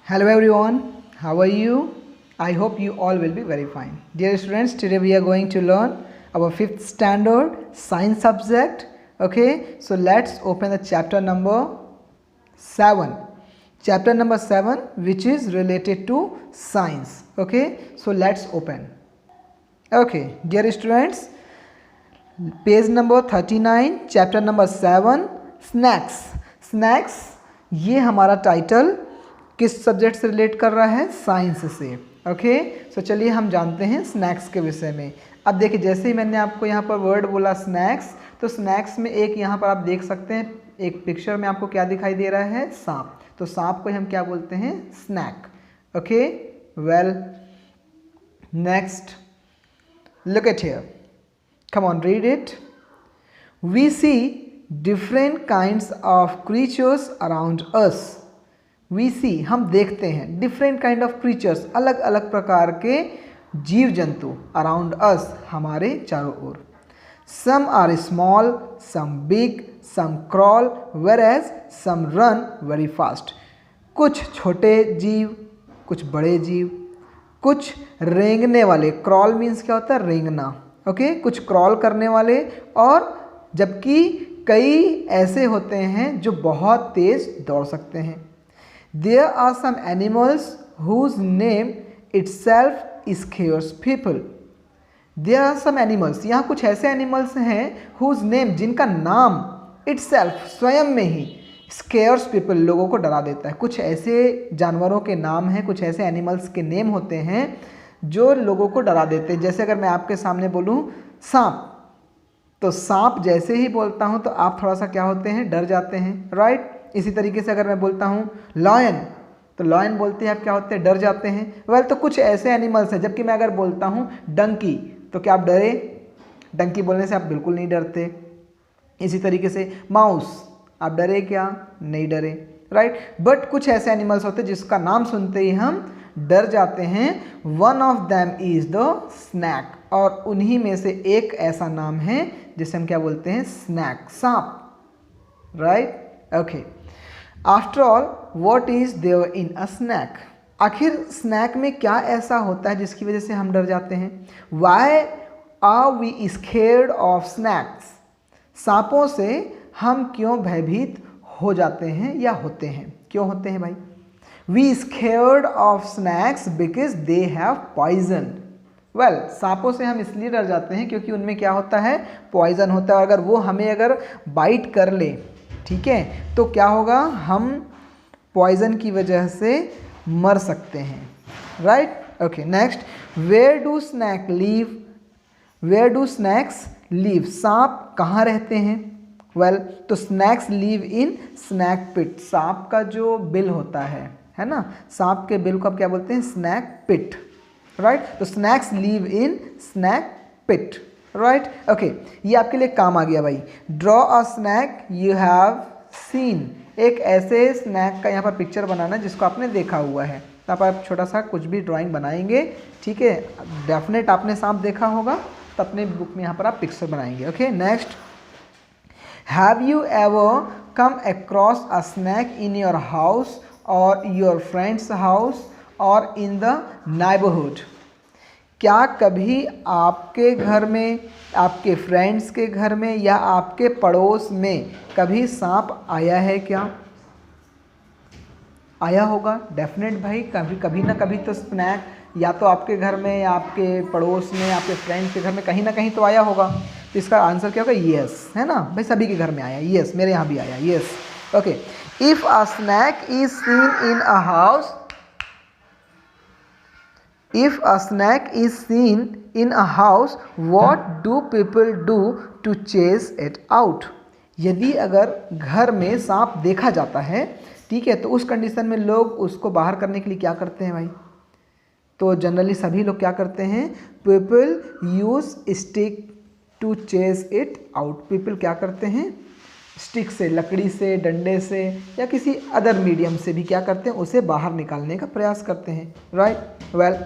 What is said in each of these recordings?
Hello everyone, how are you? I hope you all will be very fine. Dear students, today we are going to learn our 5th standard science subject. Okay, so let's open the chapter number 7. Chapter number 7 which is related to science. Okay, so let's open. Okay, dear students, page number 39 chapter number 7 snacks. Snacks ये हमारा title किस subject से relate कर रहा है? Science से। Okay, सो चलिए हम जानते हैं स्नैक्स के विषय में। अब देखिए, जैसे ही मैंने आपको यहाँ पर वर्ड बोला स्नैक्स, तो स्नैक्स में एक यहाँ पर आप देख सकते हैं, एक पिक्चर में आपको क्या दिखाई दे रहा है? सांप। तो सांप को हम क्या बोलते हैं? Snack. Okay, well next look at here, come on, read it. We see different kinds of creatures around us. We see, हम देखते हैं, different kind of creatures, अलग अलग प्रकार के जीव जंतु, around us, हमारे चारों ओर. Some are small, some big, some crawl, whereas some run very fast. कुछ छोटे जीव, कुछ बड़े जीव, कुछ रेंगने वाले, crawl means क्या होता है? रेंगना। ओके, कुछ क्रॉल करने वाले, और जबकि कई ऐसे होते हैं जो बहुत तेज दौड़ सकते हैं। There are some animals whose name itself scares people. There are some animals, यहाँ कुछ ऐसे एनिमल्स हैं हुज नेम, जिनका नाम इटसेल्फ स्वयं में ही स्केयर्स पीपल, लोगों को डरा देता है। कुछ ऐसे जानवरों के नाम हैं, कुछ ऐसे एनिमल्स के नेम होते हैं जो लोगों को डरा देते हैं। जैसे अगर मैं आपके सामने बोलूं सांप, तो सांप जैसे ही बोलता हूं तो आप थोड़ा सा क्या होते हैं? डर जाते हैं, राइट। इसी तरीके से अगर मैं बोलता हूं लॉयन, तो लॉयन बोलते हैं आप क्या होते हैं? डर जाते हैं। वेल, तो कुछ ऐसे एनिमल्स हैं। जबकि मैं अगर बोलता हूं डंकी, तो क्या आप डरे? डंकी बोलने से आप बिल्कुल नहीं डरते। इसी तरीके से माउस, आप डरे क्या? नहीं डरे, राइट। बट कुछ ऐसे एनिमल्स होते हैं जिसका नाम सुनते ही हम डर जाते हैं। One of them is the snake, और उन्हीं में से एक ऐसा नाम है जिसे हम क्या बोलते हैं? स्नैक, सांप, right. Okay, after all what is there in a snack? आखिर स्नैक में क्या ऐसा होता है जिसकी वजह से हम डर जाते हैं? Why are we scared of snacks? सांपों से हम क्यों भयभीत हो जाते हैं या होते हैं? क्यों होते हैं भाई? We scared of snacks because they have poison. Well, सांपों से हम इसलिए डर जाते हैं क्योंकि उनमें क्या होता है? पॉइजन होता है। और अगर वो हमें अगर बाइट कर ले, ठीक है, तो क्या होगा? हम पॉइजन की वजह से मर सकते हैं, right. Okay, next, where do snack live? Where do snacks live? सांप कहाँ रहते हैं? वेल, तो snacks live in snack pit. सांप का जो बिल होता है ना, सांप के बिल को आप क्या बोलते हैं? Snack pit, right. तो snacks live in snack pit, right. Okay, ये आपके लिए काम आ गया भाई। Draw a snack you have seen. एक ऐसे स्नैक का यहाँ पर पिक्चर बनाना जिसको आपने देखा हुआ है। तो आप छोटा सा कुछ भी ड्राइंग बनाएंगे, ठीक है। डेफिनेट आपने सांप देखा होगा, तो अपने बुक में यहाँ पर आप पिक्चर बनाएंगे। Okay, next, have you ever come across a snack in your house और योर फ्रेंड्स हाउस और इन द नाइबरहुड? क्या कभी आपके घर में, आपके फ्रेंड्स के घर में या आपके पड़ोस में कभी सांप आया है? क्या आया होगा? डेफिनेट भाई, कभी ना कभी तो स्नैक या तो आपके घर में या आपके पड़ोस में, आपके फ्रेंड्स के घर में कहीं ना कहीं तो आया होगा। तो इसका आंसर क्या होगा? येस, है ना भाई, सभी के घर में आया। येस, मेरे यहाँ भी आया। Yes, okay. If a snack is seen in a house, if a snack is seen in a house, what do people do to chase it out? यदि अगर घर में सांप देखा जाता है, ठीक है, तो उस कंडीशन में लोग उसको बाहर करने के लिए क्या करते हैं भाई? तो जनरली सभी लोग क्या करते हैं? People use stick to chase it out. People क्या करते हैं? स्टिक से, लकड़ी से, डंडे से या किसी अदर मीडियम से भी क्या करते हैं? उसे बाहर निकालने का प्रयास करते हैं, right. Well,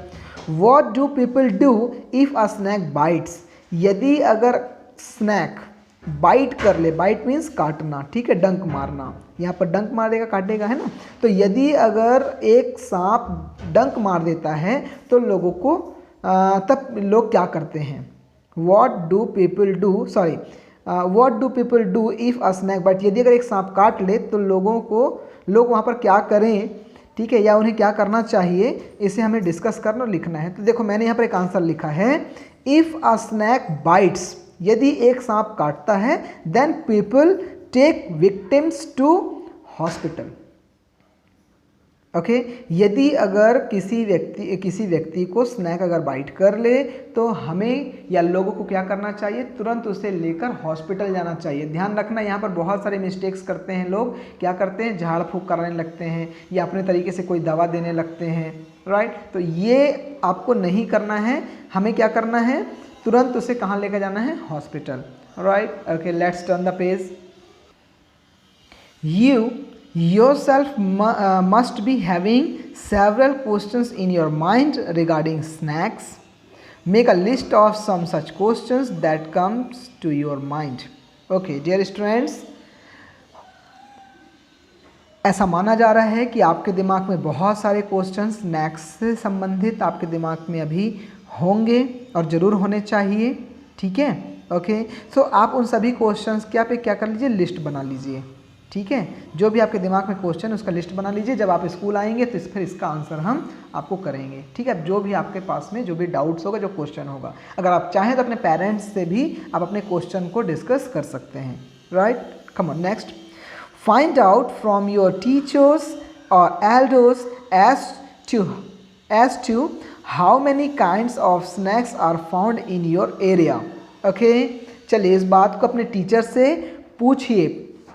what do people do if a snack bites? यदि अगर स्नैक बाइट कर ले, बाइट मीन्स काटना, ठीक है, डंक मारना, यहाँ पर डंक मार देगा, काटेगा, है ना। तो यदि अगर एक सांप डंक मार देता है तो लोगों को तब लोग क्या करते हैं, what do people do, sorry what do people do if a snack bite, यदि अगर एक सांप काट ले तो लोग वहाँ पर क्या करें, ठीक है, या उन्हें क्या करना चाहिए, इसे हमें डिस्कस करना और लिखना है। तो देखो मैंने यहाँ पर एक आंसर लिखा है, इफ़ अ स्नैक बाइट्स, यदि एक सांप काटता है, then people take victims to hospital. Okay, यदि अगर किसी व्यक्ति को स्नैक अगर बाइट कर ले तो हमें या लोगों को क्या करना चाहिए, तुरंत उसे लेकर हॉस्पिटल जाना चाहिए। ध्यान रखना, यहाँ पर बहुत सारे मिस्टेक्स करते हैं लोग, क्या करते हैं, झाड़ फूंक कराने लगते हैं या अपने तरीके से कोई दवा देने लगते हैं, राइट। तो ये आपको नहीं करना है, हमें क्या करना है, तुरंत उसे कहाँ लेकर जाना है, hospital, right. Okay, let's turn the page. You yourself must be having several questions in your mind regarding snacks. Make a list of some such questions that comes to your mind. Okay, dear students, ऐसा माना जा रहा है कि आपके दिमाग में बहुत सारे क्वेश्चन स्नैक्स से संबंधित आपके दिमाग में अभी होंगे और ज़रूर होने चाहिए, ठीक है। ओके, सो आप उन सभी क्वेश्चंस पे क्या कर लीजिए, लिस्ट बना लीजिए, ठीक है। जो भी आपके दिमाग में क्वेश्चन उसका लिस्ट बना लीजिए, जब आप स्कूल आएंगे तो फिर इसका आंसर हम आपको करेंगे, ठीक है। जो भी आपके पास में जो भी डाउट्स होगा, जो क्वेश्चन होगा, अगर आप चाहें तो अपने पेरेंट्स से भी आप अपने क्वेश्चन को डिस्कस कर सकते हैं, right. Come on, next, find out from your teachers और elders as to how many kinds of snacks are found in your area. Okay, चलिए इस बात को अपने टीचर से पूछिए,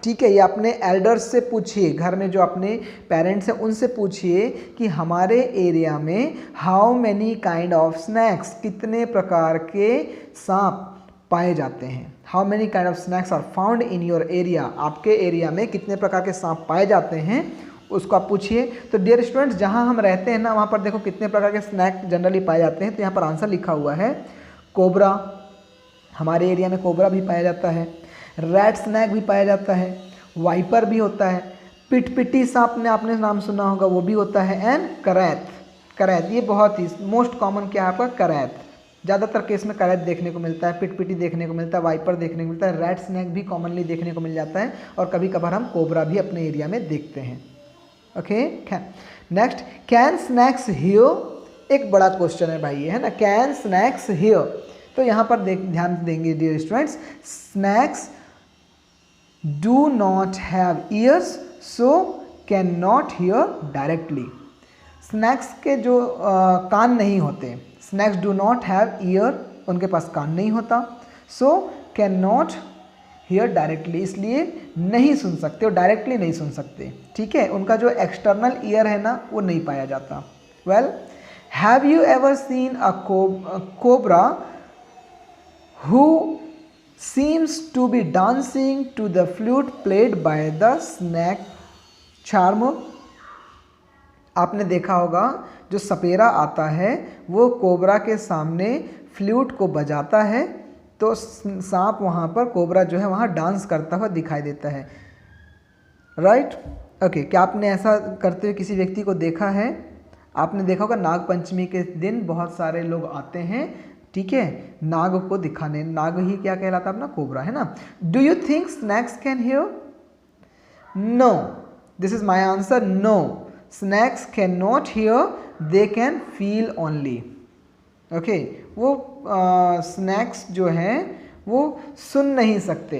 ठीक है, या अपने एल्डर्स से पूछिए, घर में जो अपने पेरेंट्स हैं उनसे पूछिए कि हमारे एरिया में how many kind of snacks, कितने प्रकार के सांप पाए जाते हैं। How many kind of snacks are found in your area, आपके एरिया में कितने प्रकार के सांप पाए जाते हैं, उसको आप पूछिए। तो डियर स्टूडेंट्स, जहाँ हम रहते हैं ना, वहाँ पर देखो कितने प्रकार के स्नैक जनरली पाए जाते हैं। तो यहाँ पर आंसर लिखा हुआ है कोबरा, हमारे एरिया में कोबरा भी पाया जाता है, रैट स्नैक भी पाया जाता है, वाइपर भी होता है, पिटपिटी सांप ने आपने नाम सुना होगा, वो भी होता है, एंड करैत, ये बहुत ही मोस्ट कॉमन क्या है आपका, करैत, ज़्यादातर केस में करैत देखने को मिलता है, पिटपिटी देखने को मिलता है, वाइपर देखने को मिलता है, रैट स्नैक भी कॉमनली देखने को मिल जाता है, और कभी कभार हम कोबरा भी अपने एरिया में देखते हैं। Okay, next, can snacks here, एक बड़ा क्वेश्चन है भाई ये, है ना, कैन स्नैक्स हियर। तो यहाँ पर ध्यान देंगे dear students, snacks do not have ears so can not hear directly. Snacks के जो कान नहीं होते, snacks do not have ear, उनके पास कान नहीं होता, so can not hear directly, इसलिए नहीं सुन सकते, और डायरेक्टली नहीं सुन सकते, ठीक है, उनका जो एक्सटर्नल ईयर है ना वो नहीं पाया जाता। Well, have you ever seen a cobra who seems to be dancing to the flute played by the snake charmer? आपने देखा होगा जो सपेरा आता है वो कोबरा के सामने फ्लूट को बजाता है, तो सांप वहाँ पर, कोबरा जो है वहाँ डांस करता हुआ दिखाई देता है, राइट। ओके, क्या आपने ऐसा करते हुए किसी व्यक्ति को देखा है? आपने देखा होगा नाग पंचमी के दिन बहुत सारे लोग आते हैं, ठीक है, नाग को दिखाने, नाग ही क्या कहलाता है अपना, कोबरा, है ना। Do you think snacks can hear? No, this is my answer, no, snacks can not hear, they can feel only. Okay, वो स्नैक्स जो हैं वो सुन नहीं सकते,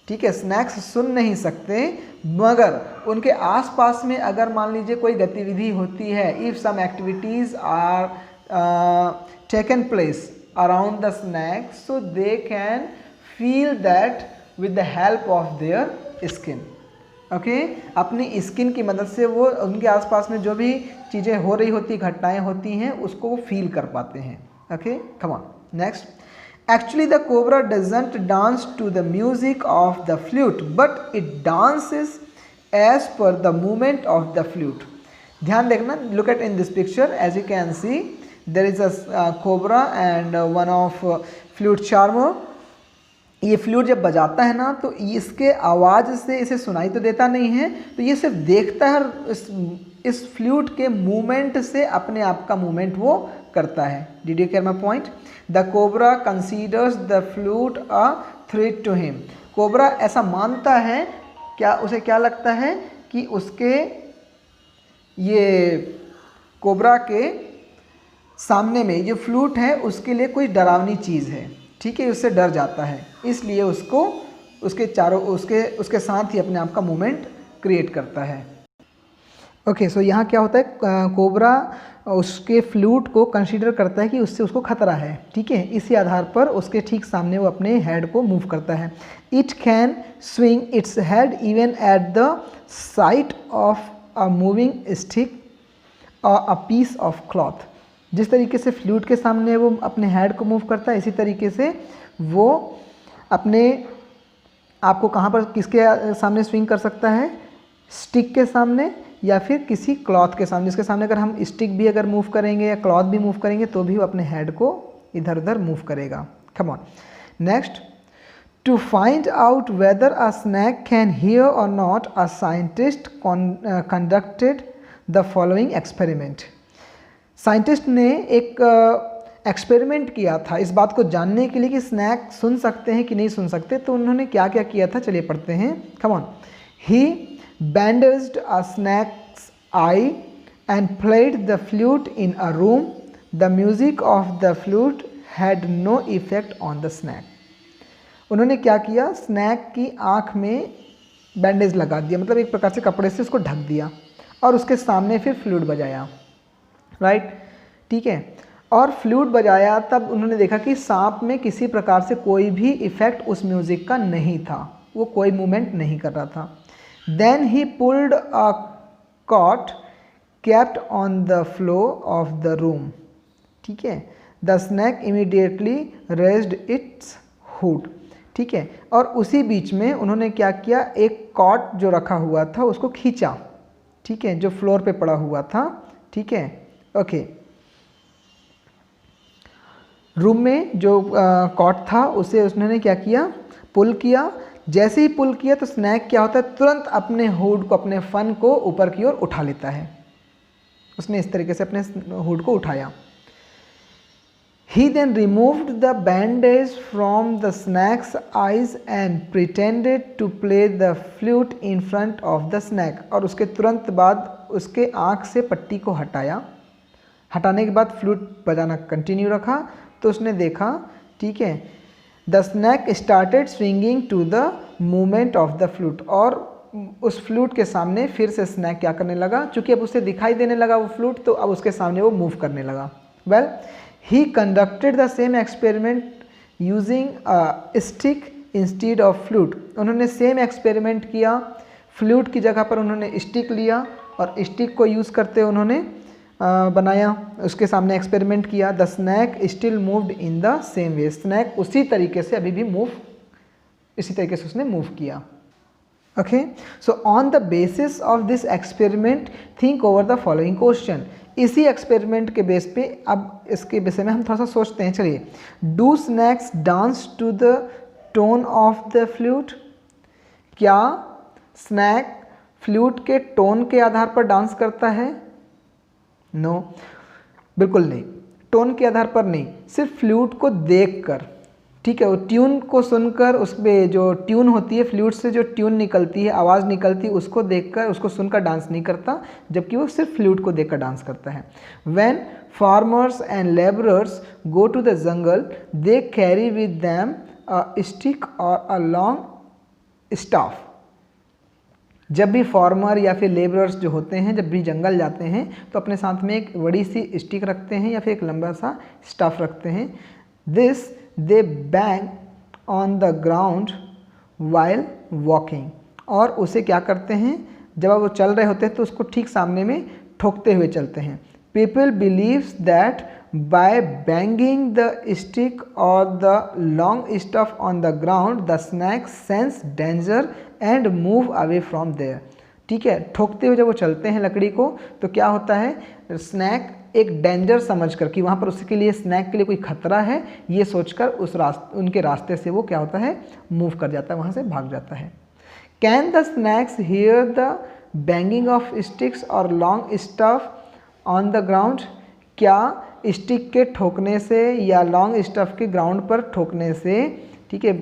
ठीक है, स्नैक्स सुन नहीं सकते, मगर उनके आसपास में अगर मान लीजिए कोई गतिविधि होती है, if some activities are taken place around the snack, so they can feel that with the help of their skin. Okay, अपनी स्किन की मदद से वो उनके आसपास में जो भी चीज़ें हो रही होती, घटनाएं होती हैं, उसको वो फील कर पाते हैं। Okay, come on, next, actually the cobra doesn't dance to the music of the flute but it dances as per the movement of the flute. ध्यान देखना, look at in this picture, as you can see there is a cobra and one of flute charmer, ये flute जब बजाता है ना तो इसके आवाज़ से इसे सुनाई तो देता नहीं है, तो ये सिर्फ देखता है और इस फ्लूट के मूवमेंट से अपने आप का मूवमेंट वो करता है। Did you get my point? The cobra considers the flute a threat to him. Cobra ऐसा मानता है, क्या उसे क्या लगता है कि उसके ये कोबरा के सामने में जो फ्लूट है उसके लिए कोई डरावनी चीज़ है, ठीक है, उससे डर जाता है, इसलिए उसको उसके साथ ही अपने आप का मूवमेंट क्रिएट करता है। ओके, सो यहाँ क्या होता है, कोबरा उसके फ्लूट को कंसीडर करता है कि उससे उसको खतरा है, ठीक है, इसी आधार पर उसके ठीक सामने वो अपने हेड को मूव करता है। It can swing its head even at the site of a moving stick और अ पीस ऑफ क्लॉथ। जिस तरीके से फ्लूट के सामने वो अपने हेड को मूव करता है, इसी तरीके से वो अपने आपको कहाँ पर किसके सामने स्विंग कर सकता है, स्टिक के सामने या फिर किसी क्लॉथ के सामने, जिसके सामने अगर हम स्टिक भी अगर मूव करेंगे या क्लॉथ भी मूव करेंगे तो भी वो अपने हेड को इधर उधर मूव करेगा। Come on, next, to find out whether a snake can hear or not, a scientist conducted the following experiment. Scientist ने एक एक्सपेरिमेंट किया था इस बात को जानने के लिए कि स्नैक सुन सकते हैं कि नहीं सुन सकते। तो उन्होंने क्या क्या किया था, चलिए पढ़ते हैं। Come on, he bandaged a snake's eye and played the flute in a room. The music of the flute had no effect on the snake. उन्होंने क्या किया, स्नैक की आँख में बैंडेज लगा दिया, मतलब एक प्रकार से कपड़े से उसको ढक दिया और उसके सामने फिर फ्लूट बजाया, राइट, ठीक है। और फ्लूट बजाया तब उन्होंने देखा कि सांप में किसी प्रकार से कोई भी इफ़ेक्ट उस म्यूज़िक का नहीं था, वो कोई मूवमेंट नहीं कर रहा था। Then he pulled a cot kept on the floor of the room. ठीक है, the snake immediately raised its hood. ठीक है, और उसी बीच में उन्होंने क्या किया, एक कॉट जो रखा हुआ था उसको खींचा, ठीक है, जो फ्लोर पे पड़ा हुआ था, ठीक है, ओके। रूम में जो कॉट था उसे उन्होंने क्या किया, पुल किया। जैसे ही पुल किया तो स्नैक क्या होता है, तुरंत अपने हुड को, अपने फन को ऊपर की ओर उठा लेता है। उसने इस तरीके से अपने हुड को उठाया। He then removed the bandage from the snake's eyes and pretended to play the flute in front of the snake. और उसके तुरंत बाद उसके आँख से पट्टी को हटाया। हटाने के बाद फ्लूट बजाना कंटिन्यू रखा। तो उसने देखा, ठीक है, the snake started swinging to the movement of the flute. और उस फ्लूट के सामने फिर से स्नैक क्या करने लगा, चूँकि अब उसे दिखाई देने लगा वो फ्लूट, तो अब उसके सामने वो मूव करने लगा। Well, he conducted the same experiment using a stick instead of flute. उन्होंने सेम एक्सपेरिमेंट किया, फ्लूट की जगह पर उन्होंने स्टिक लिया और स्टिक को यूज़ करते उन्होंने बनाया, उसके सामने एक्सपेरिमेंट किया। The snake still moved in the same way. Snake उसी तरीके से अभी भी इसी तरीके से उसने मूव किया। Okay, so on the basis of this experiment think over the following question. इसी एक्सपेरिमेंट के बेस पे अब इसके विषय में हम थोड़ा सा सोचते हैं। चलिए, do snakes dance to the tone of the flute. क्या स्नैक फ्लूट के टोन के आधार पर डांस करता है? नो, बिल्कुल नहीं, टोन के आधार पर नहीं, सिर्फ फ्लूट को देखकर, ठीक है, वो ट्यून को सुनकर, उसमें जो ट्यून होती है, फ्लूट से जो ट्यून निकलती है, आवाज़ निकलती है, उसको देखकर, उसको सुनकर डांस नहीं करता, जबकि वो सिर्फ फ्लूट को देखकर डांस करता है। When farmers and labourers go to the jungle they carry with them a stick और अ लॉन्ग स्टाफ। जब भी फार्मर या फिर लेबरर्स जो होते हैं, जब भी जंगल जाते हैं तो अपने साथ में एक बड़ी सी स्टिक रखते हैं या फिर एक लंबा सा स्टाफ रखते हैं। This they bang on the ground while walking. और उसे क्या करते हैं, जब वो चल रहे होते हैं तो उसको ठीक सामने में ठोकते हुए चलते हैं। People believes that by banging the stick or the long stuff on the ground the snake sense danger and move away from there. ठीक है, ठोकते हुए जब वो चलते हैं लकड़ी को तो क्या होता है, स्नैक एक डेंजर समझकर कि वहाँ पर उसके लिए स्नैक के लिए कोई खतरा है, ये सोचकर उनके रास्ते से वो क्या होता है, मूव कर जाता है, वहाँ से भाग जाता है। Can the snakes hear the banging of sticks or long stuff on the ground? क्या स्टिक के ठोकने से या लॉन्ग स्टफ के ग्राउंड पर ठोकने से, ठीक है,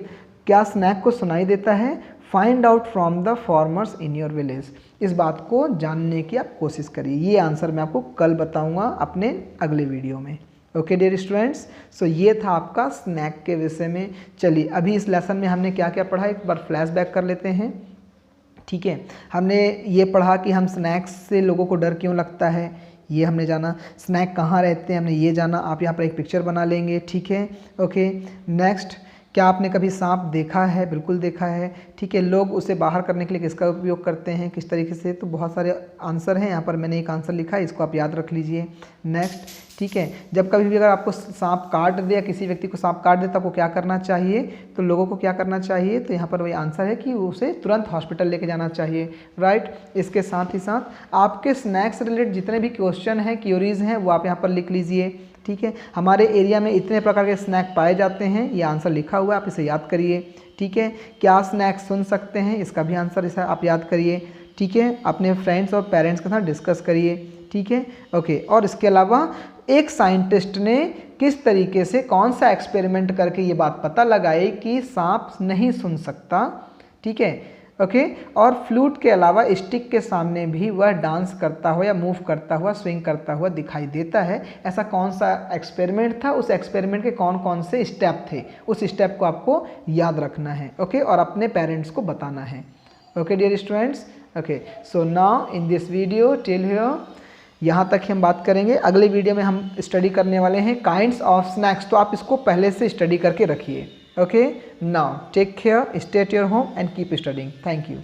क्या स्नैक को सुनाई देता है? Find out from the farmers in your village. इस बात को जानने की आप कोशिश करिए। ये आंसर मैं आपको कल बताऊंगा अपने अगले वीडियो में। ओके डियर स्टूडेंट्स, सो ये था आपका स्नैक के विषय में। चलिए अभी इस लेसन में हमने क्या क्या पढ़ा एक बार फ्लैशबैक कर लेते हैं। ठीक है, हमने ये पढ़ा कि हम स्नैक्स से लोगों को डर क्यों लगता है, ये हमने जाना। स्नैक कहाँ रहते हैं हमने ये जाना। आप यहाँ पर एक पिक्चर बना लेंगे, ठीक है। ओके, नेक्स्ट, क्या आपने कभी सांप देखा है? बिल्कुल देखा है, ठीक है। लोग उसे बाहर करने के लिए किसका उपयोग करते हैं, किस तरीके से? तो बहुत सारे आंसर हैं, यहाँ पर मैंने एक आंसर लिखा है, इसको आप याद रख लीजिए। नेक्स्ट, ठीक है, जब कभी भी अगर आपको सांप काट दे या किसी व्यक्ति को सांप काट दे तो आपको क्या करना चाहिए? तो लोगों को क्या करना चाहिए? तो यहाँ पर वही आंसर है कि उसे तुरंत हॉस्पिटल लेके जाना चाहिए, राइट। इसके साथ ही साथ आपके स्नैक्स रिलेटेड जितने भी क्वेश्चन हैं, क्यूरीज हैं, वो आप यहाँ पर लिख लीजिए, ठीक है। हमारे एरिया में इतने प्रकार के स्नैक पाए जाते हैं, ये आंसर लिखा हुआ है, आप इसे याद करिए, ठीक है। क्या स्नैक्स सुन सकते हैं, इसका भी आंसर इसे आप याद करिए, ठीक है। अपने फ्रेंड्स और पेरेंट्स के साथ डिस्कस करिए, ठीक है। ओके, और इसके अलावा एक साइंटिस्ट ने किस तरीके से कौन सा एक्सपेरिमेंट करके ये बात पता लगाई कि सांप नहीं सुन सकता, ठीक है। ओके, और फ्लूट के अलावा स्टिक के सामने भी वह डांस करता हुआ या मूव करता हुआ, स्विंग करता हुआ दिखाई देता है। ऐसा कौन सा एक्सपेरिमेंट था, उस एक्सपेरिमेंट के कौन कौन से स्टेप थे, उस स्टेप को आपको याद रखना है, ओके, और अपने पेरेंट्स को बताना है। Okay dear students, okay, so now in this video till here, यहाँ तक ही हम बात करेंगे। अगले वीडियो में हम स्टडी करने वाले हैं काइंड्स ऑफ स्नैक्स, तो आप इसको पहले से स्टडी करके रखिए। Okay, now take care, stay at your home and keep studying. Thank you.